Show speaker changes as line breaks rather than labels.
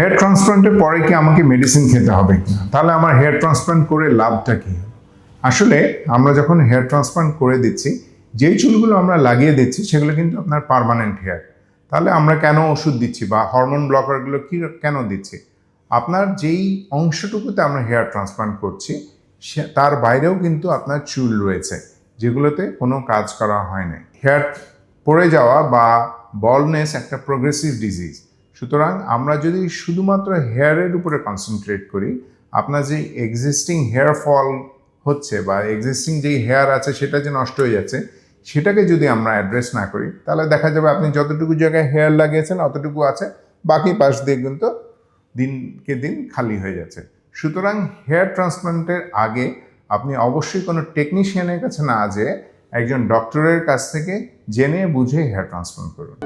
Hair ট্রান্সপ্লান্টের পরে কি আমাকে মেডিসিন খেতে হবে কিনা, তাহলে আমার হেয়ার ট্রান্সপ্লান্ট করে লাভটা কি? আসলে আমরা যখন হেয়ার ট্রান্সপ্লান্ট করে দিচ্ছি, যেই চুলগুলো আমরা লাগিয়ে দিচ্ছি সেগুলো কিন্তু আপনার পার্মানেন্ট হেয়ার। তাহলে আমরা কেন ওষুধ দিচ্ছি বা হরমোন ব্লকারগুলো কি কেন দিচ্ছি? আপনার যেই অংশটুকুতে আমরা হেয়ার ট্রান্সপ্লান্ট করছি তার বাইরেও কিন্তু আপনার চুল রয়েছে যেগুলোতে কোনো কাজ করা হয় না। হেয়ার পড়ে যাওয়া বা বলনেস একটা প্রোগ্রেসিভ ডিজিজ। সুতরাং আমরা যদি শুধুমাত্র হেয়ারের উপরে কনসেন্ট্রেট করি, আপনার যে এক্সিস্টিং হেয়ার ফল হচ্ছে বা এক্সিস্টিং যেই হেয়ার আছে সেটা যে নষ্ট হয়ে যাচ্ছে, সেটাকে যদি আমরা অ্যাড্রেস না করি, তাহলে দেখা যাবে আপনি যতটুকু জায়গায় হেয়ার লাগিয়েছেন অতটুকু আছে, বাকি পাশ দিয়ে কিন্তু দিনকে দিন খালি হয়ে যাচ্ছে। সুতরাং হেয়ার ট্রান্সপ্লান্টের আগে আপনি অবশ্যই কোনো টেকনিশিয়ানের কাছে না যেয়ে একজন ডক্টরের কাছ থেকে জেনে বুঝে হেয়ার ট্রান্সপ্লান্ট করুন।